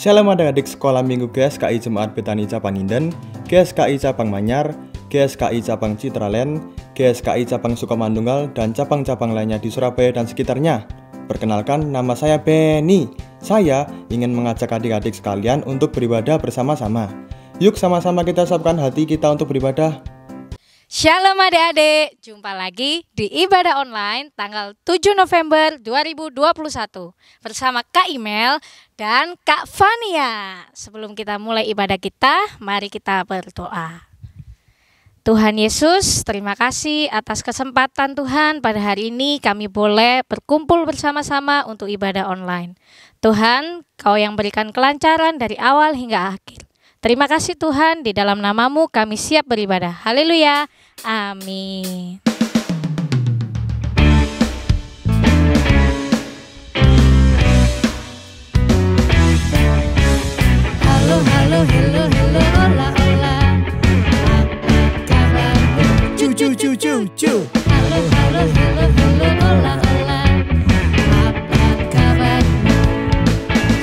Shalom adik-adik sekolah minggu GSKI Jemaat Betani Cabang Inden, GSKI Cabang Manyar, GSKI Cabang Citraland, GSKI Cabang Sukamandunggal, dan cabang-cabang lainnya di Surabaya dan sekitarnya. Perkenalkan, nama saya Benny. Saya ingin mengajak adik-adik sekalian untuk beribadah bersama-sama. Yuk sama-sama kita siapkan hati kita untuk beribadah. Shalom adik-adik, jumpa lagi di ibadah online tanggal 7 November 2021 bersama Kak Imel dan Kak Fania. Sebelum kita mulai ibadah kita, mari kita berdoa. Tuhan Yesus, terima kasih atas kesempatan Tuhan pada hari ini kami boleh berkumpul bersama-sama untuk ibadah online. Tuhan, Kau yang berikan kelancaran dari awal hingga akhir. Terima kasih Tuhan, di dalam nama-Mu kami siap beribadah. Haleluya. Amin. Halo, halo, hello, hello, hola, hola. Apa kabarmu? Cu. Halo, halo, hello, hello, hola, hola. Apa kabarmu?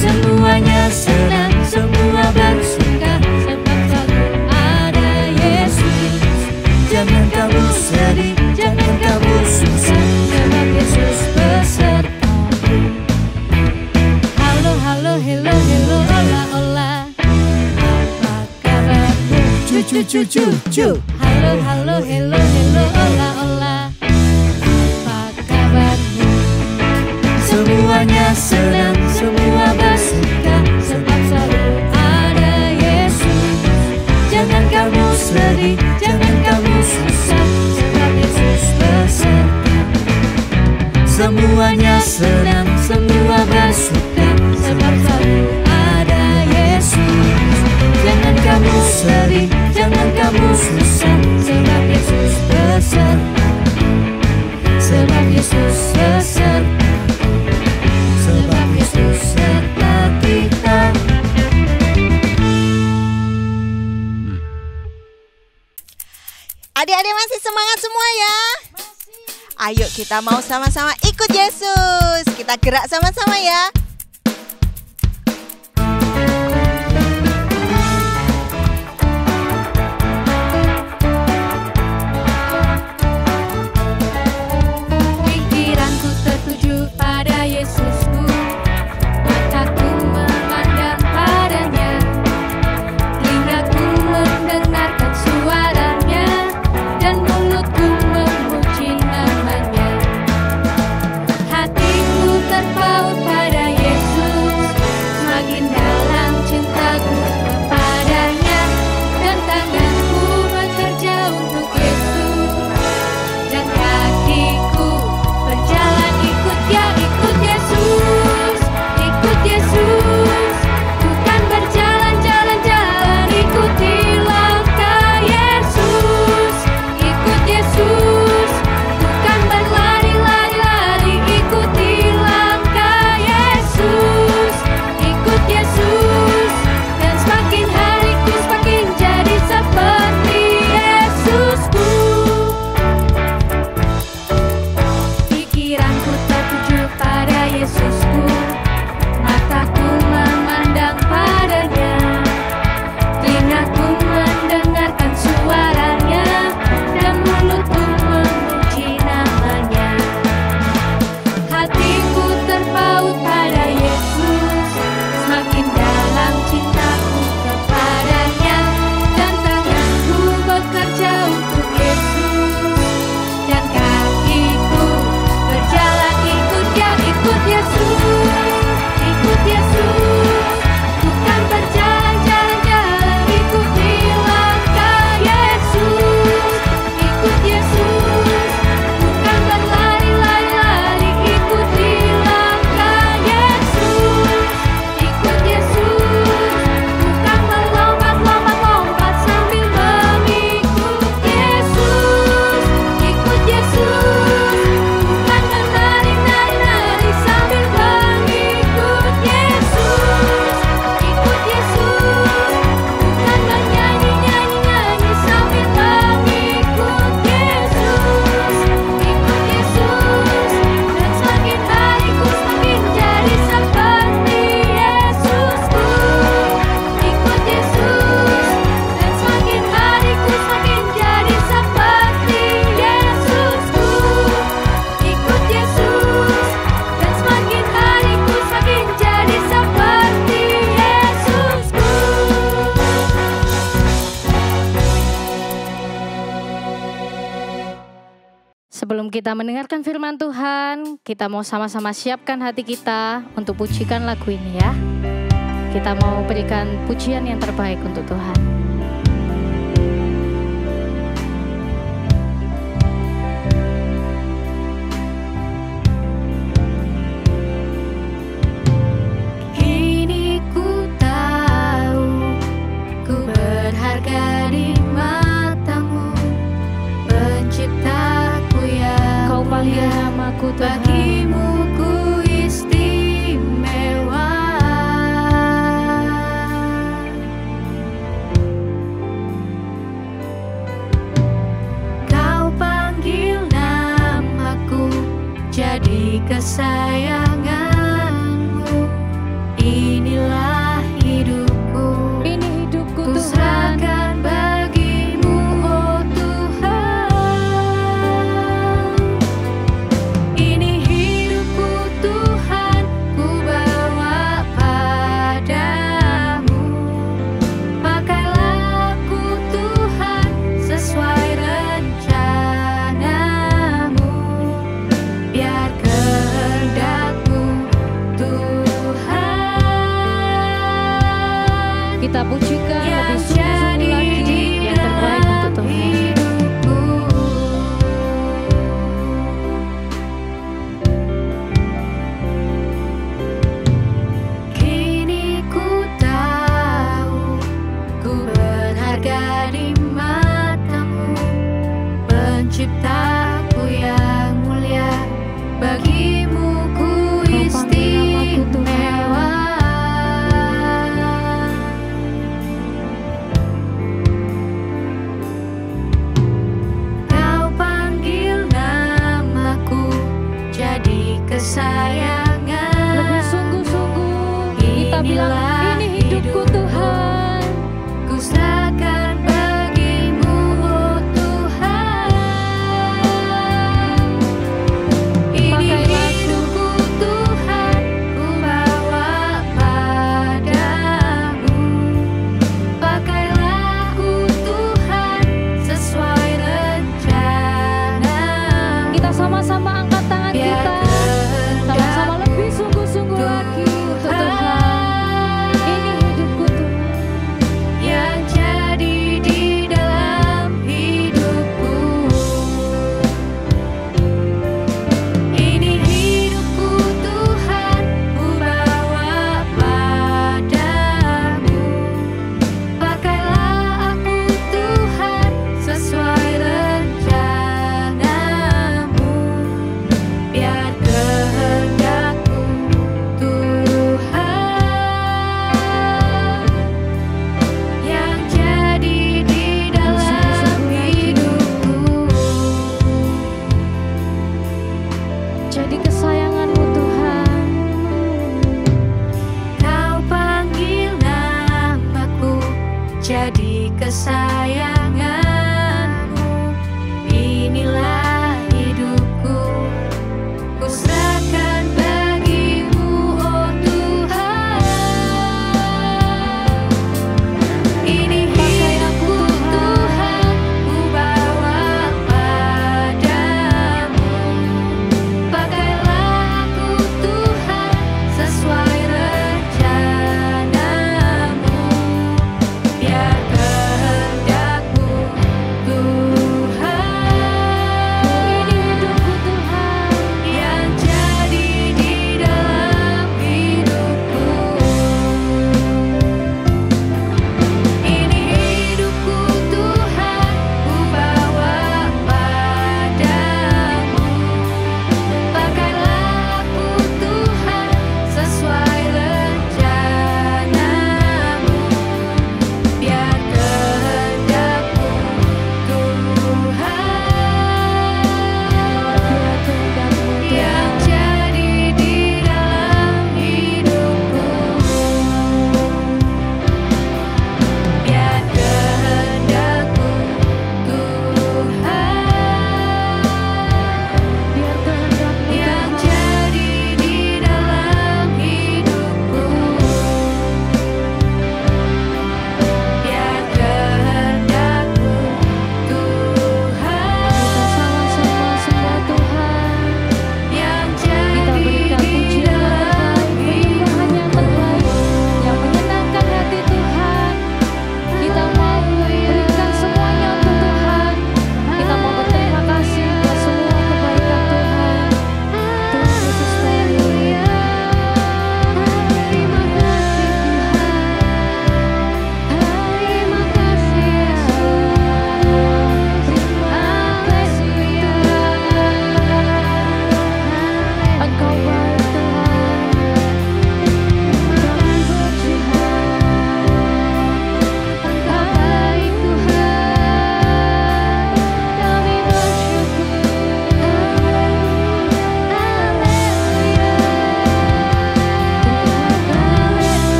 Semuanya senang, semua bersuka, sebab selalu ada Yesus. Jangan kamu sedih, jangan kamu susah, sebab Yesus besertamu. Halo, halo, hello, hello, hola, hola. Apa kabarmu? Cu. Halo, halo, hello, hello, hola, hola. Apa kabarmu? Semuanya senang, semua bersuka, sebab selalu ada Yesus. Jangan kamu sedih, jangan kamu susah, sebab Yesus besertamu. Semuanya senang, semua bersuka, sebab selalu ada Yesus. Jangan kamu sedih, jangan kamu susah, sebab Yesus besertamu. Sebab Yesus besertamu. Sebab Yesus serta kita. Adik-adik masih semangat semua ya? Ayo kita mau sama-sama ikut Yesus. Kita gerak sama-sama ya. Pikiranku tertuju pada Yesusku, mataku memandang padanya, telingaku mendengarkan suaranya, dan mulutku memuji namanya. Hatiku terpaut pada Yesus, semakin dalam cintaku kepadanya, dan tanganku bekerja untuk Yesus, dan kakiku berjalan ikut dia, ikut Yesus, ikut Yesus. Bukan berjalan jalan-jalan, ikuti langkah Yesus, ikut Yesus. Bukan berlari-lari-lari, ikuti langkah Yesus, ikut Yesus. Dan semakin hariku semakin jadi seperti Yesusku. Pikiranku tertuju pada Yesusku, mataku memandang padanya, telingaku mendengarkan suaranya, dan mulutku memuji namanya. Hatiku terpaut pada Yesus, semakin dalam cintaku kepadanya, dan tanganku bekerja untuk Yesus, dan kakiku berjalan ikut dia, ikut Yesus, ikut Yesus. Bukan berjalan jalan-jalan, ikuti langkah Yesus, ikut Yesus. Bukan berlari-lari-lari, ikuti langkah Yesus, ikut Yesus. Bukan berlompat-lompat sambil mengikut Yesus, ikut Yesus. Bukan menari-nari-nari sambil Sebelum kita mendengarkan firman Tuhan, kita mau sama-sama siapkan hati kita untuk pujikan lagu ini ya. Kita mau berikan pujian yang terbaik untuk Tuhan. Kini ku tahu ku berharga di matamu, Penciptaku yang Kau panggil mulia. namaku Tuhan. Bagimu ku istimewa. Kau panggil namaku jadi kesayanganmu. Inilah hidupku, Ini hidupku ku Tuhan. serahkan bagimu, oh Tuhan. Ini hidupku Tuhan, ku bawa padamu. Pakailah aku Tuhan sesuai rencanamu. Biar kehendakmu Tuhan Kita pujikan yang lebih sungguh-sungguh lagi yang terbaik untuk Tuhan. hidupku. Kini ku tahu ku berharga di matamu, Penciptaku yang mulia. Bagimu ku Kau panggil namaku Tuhan. istimewa. Kau panggil namaku jadi kesayangan. Lebih sungguh-sungguh kita bilang ini hidupku Tuhan. Ku serahkan bagimu, oh Tuhan. Ini Pakailah hidupku Tuhan, ku bawa padamu. Pakailah aku Tuhan sesuai rencanamu. Kita sama-sama angkat tangan Biar kita. Sama-sama lebih sungguh-sungguh lagi untuk Tuhan. Ini hidupku Tuhan.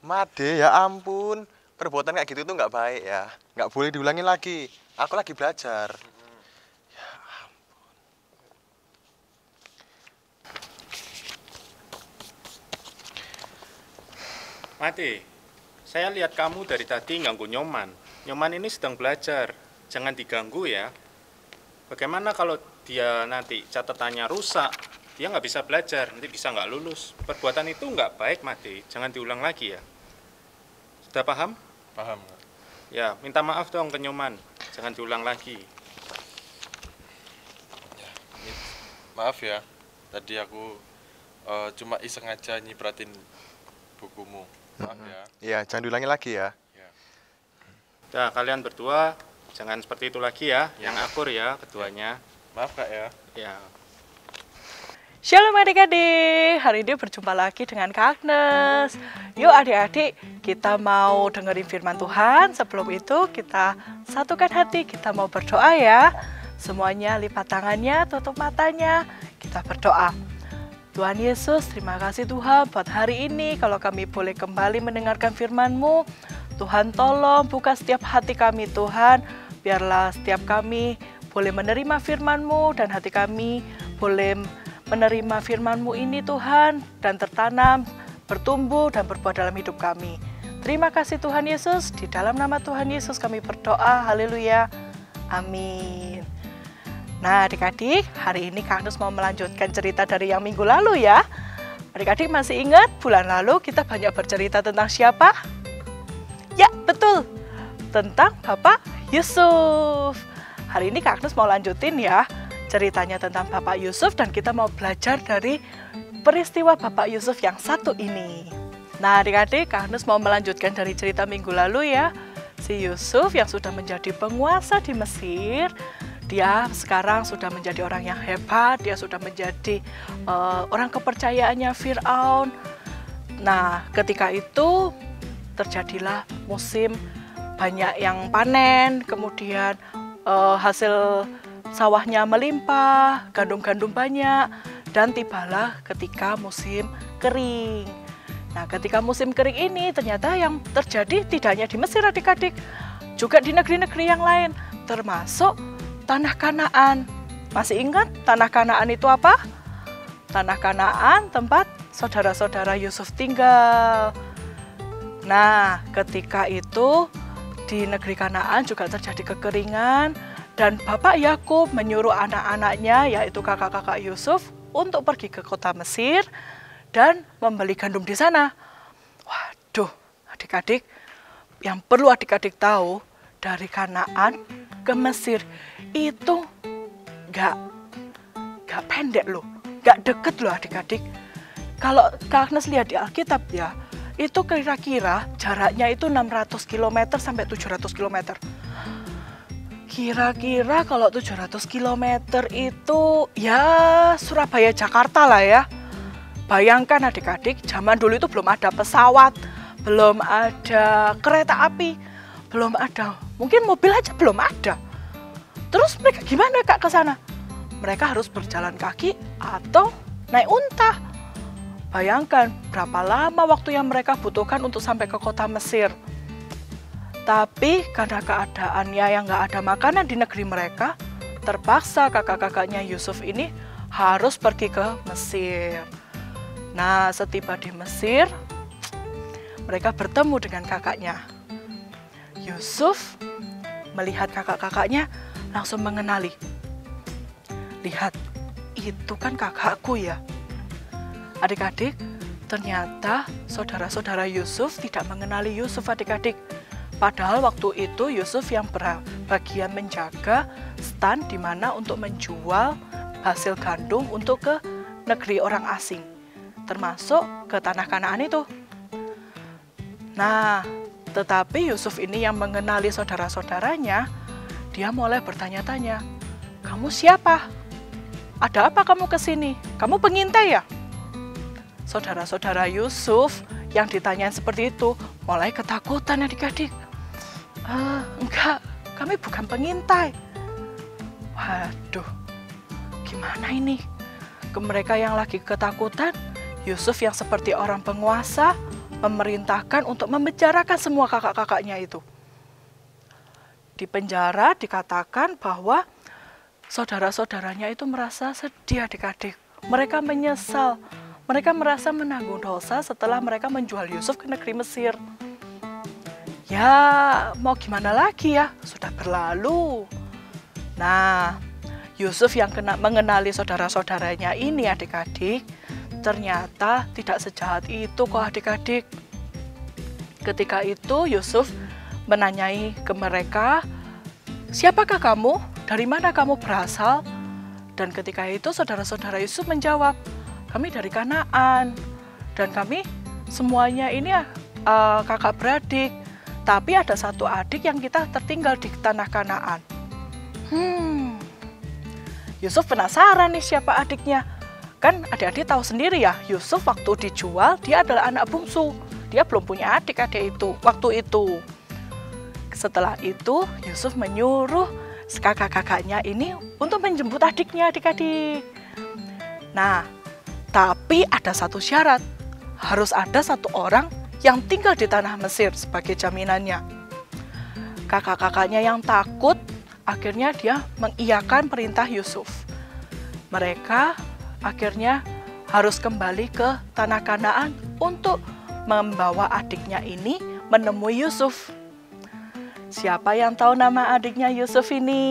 Made, ya ampun. Perbuatan kayak gitu tuh nggak baik ya. Nggak boleh diulangi lagi. Aku lagi belajar. Made, saya lihat kamu dari tadi ganggu Nyoman. Nyoman ini sedang belajar. Jangan diganggu ya. Bagaimana kalau dia nanti catatannya rusak? Dia nggak bisa belajar, nanti bisa nggak lulus. Perbuatan itu nggak baik, Made. Jangan diulang lagi ya. Sudah paham? Paham. Ya, minta maaf dong ke Nyoman. Jangan diulang lagi. Ya, maaf ya. Tadi aku cuma iseng aja nyipratin bukumu. Maaf ya. Iya, jangan diulangi lagi ya. Ya. Nah, kalian berdua jangan seperti itu lagi ya. Yang akur ya keduanya. Maaf Kak ya. Ya. Shalom adik-adik, hari ini berjumpa lagi dengan Kak Agnes. Yuk adik-adik, kita mau dengerin firman Tuhan. Sebelum itu kita satukan hati, kita mau berdoa ya. Semuanya lipat tangannya, tutup matanya, kita berdoa. Tuhan Yesus, terima kasih Tuhan buat hari ini. Kalau kami boleh kembali mendengarkan firman-Mu, Tuhan tolong buka setiap hati kami Tuhan. Biarlah setiap kami boleh menerima firman-Mu dan hati kami boleh menerima firman-Mu ini Tuhan dan tertanam, bertumbuh dan berbuah dalam hidup kami. Terima kasih Tuhan Yesus, di dalam nama Tuhan Yesus kami berdoa, haleluya, amin. Nah adik-adik, hari ini Kak Agnes mau melanjutkan cerita dari yang minggu lalu ya. Adik-adik masih ingat bulan lalu kita banyak bercerita tentang siapa? Ya betul, tentang Bapak Yusuf. Hari ini Kak Agnes mau lanjutin ya ceritanya tentang Bapak Yusuf dan kita mau belajar dari peristiwa Bapak Yusuf yang satu ini. Nah adik-adik, Kak Agnes mau melanjutkan dari cerita minggu lalu ya. Si Yusuf yang sudah menjadi penguasa di Mesir, dia sekarang sudah menjadi orang yang hebat, dia sudah menjadi orang kepercayaannya Fir'aun. Nah ketika itu terjadilah musim banyak yang panen, kemudian hasil sawahnya melimpah, gandum-gandum banyak, dan tibalah ketika musim kering. Nah, ketika musim kering ini ternyata yang terjadi tidak hanya di Mesir adik-adik, juga di negeri-negeri yang lain, termasuk tanah Kanaan. Masih ingat tanah Kanaan itu apa? Tanah Kanaan tempat saudara-saudara Yusuf tinggal. Nah, ketika itu di negeri Kanaan juga terjadi kekeringan, dan Bapak Yakub menyuruh anak-anaknya, yaitu kakak-kakak Yusuf, untuk pergi ke kota Mesir dan membeli gandum di sana. Waduh, adik-adik, yang perlu adik-adik tahu, dari Kanaan ke Mesir itu nggak pendek loh, nggak deket loh adik-adik. Kalau Kak Agnes lihat di Alkitab ya, itu kira-kira jaraknya itu 600 km sampai 700 km. Kira-kira kalau 700 km itu ya Surabaya Jakarta lah ya. Bayangkan adik-adik, zaman dulu itu belum ada pesawat, belum ada kereta api, belum ada, mungkin mobil aja belum ada. Terus mereka gimana Kak ke sana? Mereka harus berjalan kaki atau naik unta. Bayangkan berapa lama waktu yang mereka butuhkan untuk sampai ke kota Mesir. Tapi karena keadaannya yang nggak ada makanan di negeri mereka, terpaksa kakak-kakaknya Yusuf ini harus pergi ke Mesir. Nah, setiba di Mesir, mereka bertemu dengan kakaknya. Yusuf melihat kakak-kakaknya langsung mengenali. Lihat, itu kan kakakku ya. Adik-adik, ternyata saudara-saudara Yusuf tidak mengenali Yusuf adik-adik. Padahal waktu itu Yusuf yang berbagian menjaga stand di mana untuk menjual hasil gandum untuk ke negeri orang asing, termasuk ke tanah Kanaan itu. Nah, tetapi Yusuf ini yang mengenali saudara-saudaranya, dia mulai bertanya-tanya, "Kamu siapa? Ada apa kamu ke sini? Kamu pengintai ya?" Saudara-saudara Yusuf yang ditanyain seperti itu mulai ketakutan adik-adik. Enggak, kami bukan pengintai. Waduh, gimana ini? Ke mereka yang lagi ketakutan, Yusuf yang seperti orang penguasa memerintahkan untuk memenjarakan semua kakak-kakaknya itu. Di penjara dikatakan bahwa saudara-saudaranya itu merasa sedih adik-adik. Mereka menyesal. Mereka merasa menanggung dosa setelah mereka menjual Yusuf ke negeri Mesir. Ya, mau gimana lagi ya? Sudah berlalu. Nah, Yusuf yang mengenali saudara-saudaranya ini adik-adik, ternyata tidak sejahat itu kok adik-adik. Ketika itu Yusuf menanyai ke mereka, "Siapakah kamu? Dari mana kamu berasal?" Dan ketika itu saudara-saudara Yusuf menjawab, "Kami dari Kanaan, dan kami semuanya ini kakak beradik. Tapi ada satu adik yang kita tertinggal di tanah Kanaan." Yusuf penasaran nih siapa adiknya. Kan adik-adik tahu sendiri ya, Yusuf waktu dijual dia adalah anak bungsu. Dia belum punya adik-adik itu waktu itu. Setelah itu Yusuf menyuruh kakak-kakaknya ini untuk menjemput adiknya adik-adik. Nah, tapi ada satu syarat. Harus ada satu orang yang tinggal di tanah Mesir sebagai jaminannya. Kakak-kakaknya yang takut, akhirnya dia mengiyakan perintah Yusuf. Mereka akhirnya harus kembali ke tanah Kanaan untuk membawa adiknya ini menemui Yusuf. Siapa yang tahu nama adiknya Yusuf ini?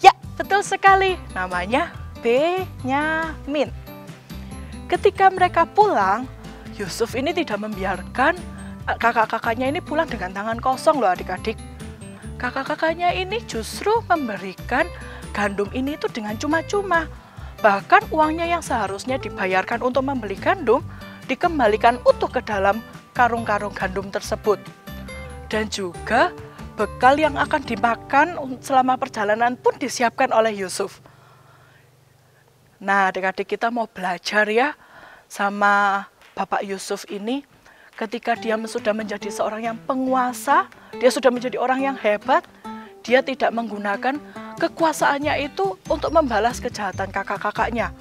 Ya, betul sekali. Namanya Benyamin. Ketika mereka pulang, Yusuf ini tidak membiarkan kakak-kakaknya ini pulang dengan tangan kosong loh adik-adik. Kakak-kakaknya ini justru memberikan gandum ini itu dengan cuma-cuma. Bahkan uangnya yang seharusnya dibayarkan untuk membeli gandum dikembalikan utuh ke dalam karung-karung gandum tersebut. Dan juga bekal yang akan dimakan selama perjalanan pun disiapkan oleh Yusuf. Nah, adik-adik kita mau belajar ya sama Bapak Yusuf ini. Ketika dia sudah menjadi seorang yang penguasa, dia sudah menjadi orang yang hebat, dia tidak menggunakan kekuasaannya itu untuk membalas kejahatan kakak-kakaknya.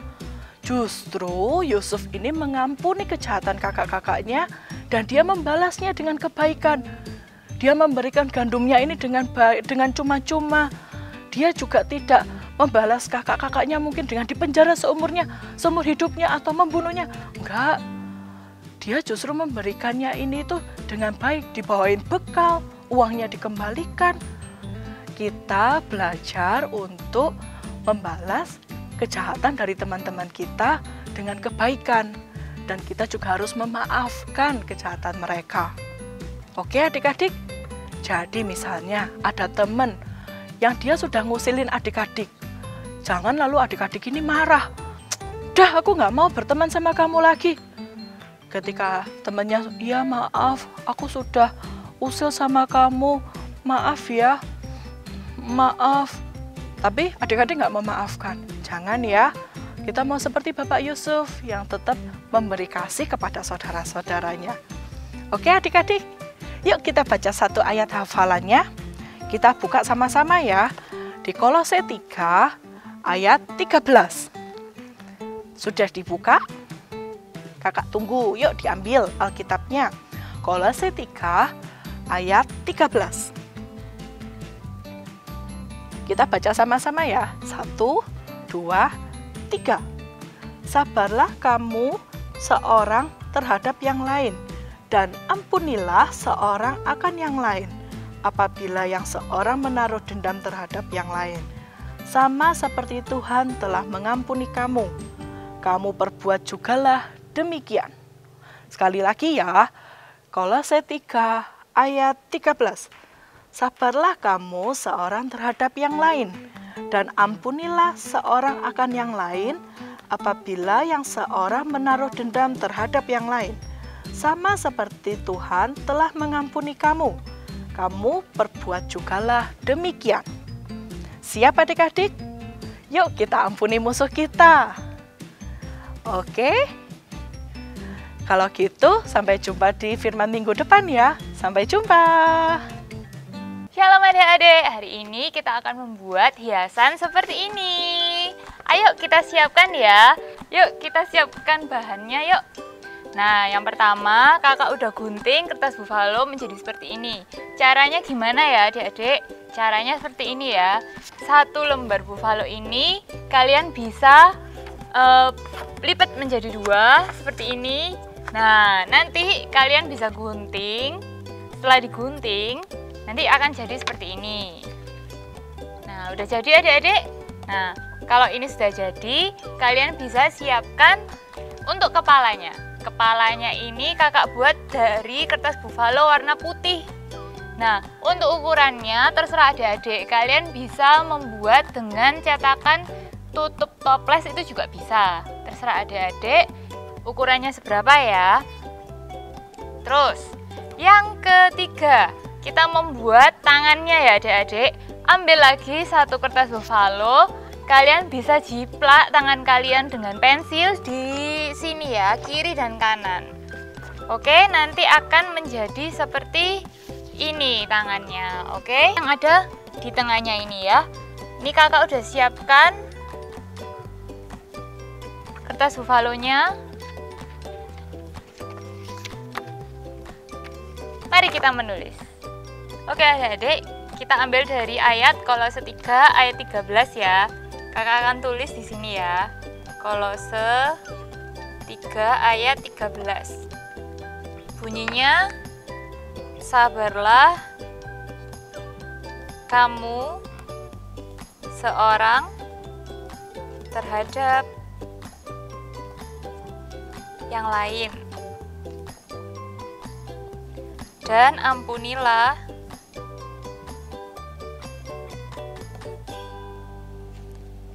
Justru Yusuf ini mengampuni kejahatan kakak-kakaknya dan dia membalasnya dengan kebaikan. Dia memberikan gandumnya ini dengan cuma-cuma. Dia juga tidak membalas kakak-kakaknya mungkin dengan dipenjara seumur hidupnya atau membunuhnya. Enggak. Dia justru memberikannya ini tuh dengan baik, dibawain bekal, uangnya dikembalikan. Kita belajar untuk membalas kejahatan dari teman-teman kita dengan kebaikan. Dan kita juga harus memaafkan kejahatan mereka. Oke adik-adik? Jadi misalnya ada teman yang dia sudah ngusilin adik-adik. Jangan lalu adik-adik ini marah. "Dah, aku nggak mau berteman sama kamu lagi." Ketika temannya, "Ya maaf, aku sudah usil sama kamu, maaf ya, maaf." Tapi adik-adik nggak memaafkan. Jangan ya, kita mau seperti Bapak Yusuf yang tetap memberi kasih kepada saudara-saudaranya. Oke adik-adik, yuk kita baca satu ayat hafalannya. Kita buka sama-sama ya, di Kolose 3 ayat 13. Sudah dibuka? Kakak tunggu, yuk diambil Alkitabnya. Kolose 3 ayat 13. Kita baca sama-sama ya. 1, 2, 3. Sabarlah kamu seorang terhadap yang lain, dan ampunilah seorang akan yang lain, apabila yang seorang menaruh dendam terhadap yang lain. Sama seperti Tuhan telah mengampuni kamu, kamu perbuat jugalah demikian. Sekali lagi ya, Kolose 3 ayat 13. Sabarlah kamu seorang terhadap yang lain, dan ampunilah seorang akan yang lain, apabila yang seorang menaruh dendam terhadap yang lain. Sama seperti Tuhan telah mengampuni kamu, kamu perbuat jugalah demikian. Siap adik-adik? Yuk kita ampuni musuh kita. Oke? Kalau gitu, sampai jumpa di firman minggu depan ya. Sampai jumpa. Shalom adik-adik, hari ini kita akan membuat hiasan seperti ini. Ayo kita siapkan ya. Yuk kita siapkan bahannya yuk. Nah, yang pertama kakak udah gunting kertas buffalo menjadi seperti ini. Caranya gimana ya adik-adik? Caranya seperti ini ya. 1 lembar buffalo ini kalian bisa lipat menjadi 2 seperti ini. Nah, nanti kalian bisa gunting. Setelah digunting, nanti akan jadi seperti ini. Nah, udah jadi adik-adik? Nah, kalau ini sudah jadi, kalian bisa siapkan untuk kepalanya. Kepalanya ini kakak buat dari kertas buffalo warna putih. Nah, untuk ukurannya terserah adik-adik. Kalian bisa membuat dengan cetakan tutup toples itu juga bisa. Terserah adik-adik ukurannya seberapa ya. Terus, yang ketiga, kita membuat tangannya ya adik-adik. Ambil lagi 1 kertas buffalo. Kalian bisa jiplak tangan kalian dengan pensil di sini ya, kiri dan kanan. Oke, nanti akan menjadi seperti ini tangannya. Oke, yang ada di tengahnya ini ya. Ini kakak udah siapkan kertas buffalonya. Mari kita menulis. Oke adik-adik, kita ambil dari ayat Kolose 3 ayat 13 ya. Kakak akan tulis di sini ya. Kolose 3 ayat 13. Bunyinya, sabarlah kamu seorang terhadap yang lain, dan ampunilah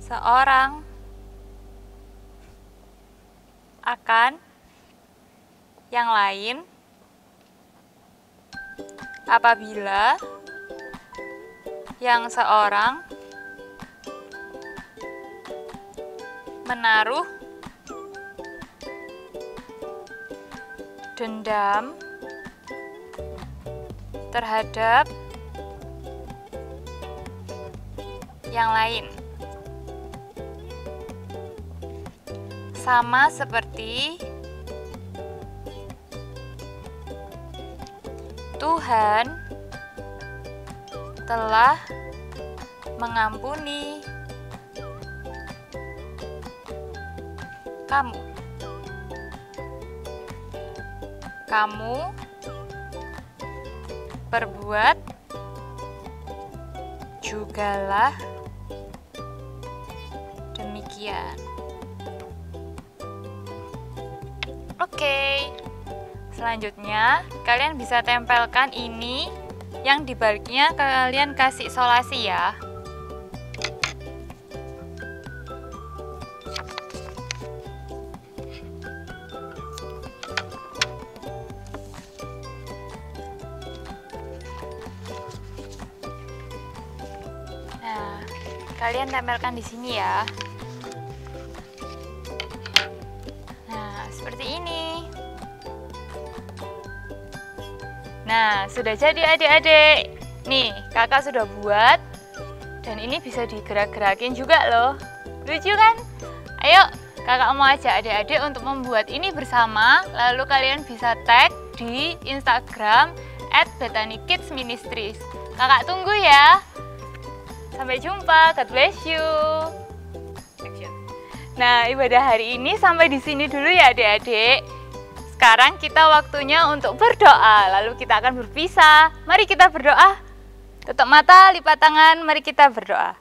seorang akan yang lain apabila yang seorang menaruh dendam terhadap yang lain. Sama seperti Tuhan telah mengampuni kamu. Kamu perbuat jugalah demikian. Oke, selanjutnya kalian bisa tempelkan ini, yang di baliknya kalian kasih solasi ya. Nah, kalian tempelkan di sini ya. Seperti ini. Nah, sudah jadi adik-adik. Nih, kakak sudah buat. Dan ini bisa digerak-gerakin juga loh. Lucu kan? Ayo, kakak mau ajak adik-adik untuk membuat ini bersama. Lalu kalian bisa tag di Instagram @BethanyKidsMinistries. Kakak tunggu ya. Sampai jumpa. God bless you. Nah, ibadah hari ini sampai di sini dulu ya adik-adik. Sekarang kita waktunya untuk berdoa, lalu kita akan berpisah. Mari kita berdoa. Tutup mata, lipat tangan, mari kita berdoa.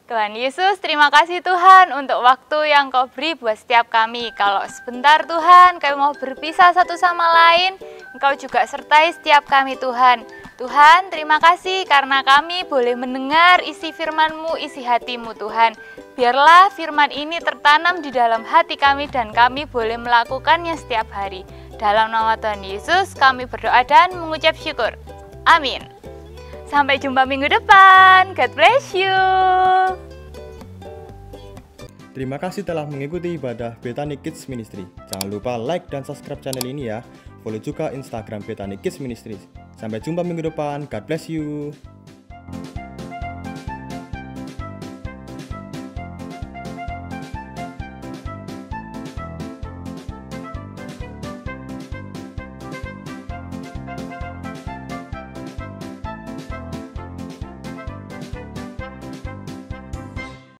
Tuhan Yesus, terima kasih Tuhan untuk waktu yang Kau beri buat setiap kami. Kalau sebentar Tuhan, kami mau berpisah satu sama lain, Engkau juga sertai setiap kami Tuhan. Tuhan, terima kasih karena kami boleh mendengar isi firman-Mu, isi hati-Mu Tuhan. Biarlah firman ini tertanam di dalam hati kami dan kami boleh melakukannya setiap hari. Dalam nama Tuhan Yesus kami berdoa dan mengucap syukur. Amin. Sampai jumpa minggu depan. God bless you. Terima kasih telah mengikuti ibadah Bethany Kids Ministry. Jangan lupa like dan subscribe channel ini ya. Follow juga Instagram Bethany Kids Ministry. Sampai jumpa minggu depan. God bless you.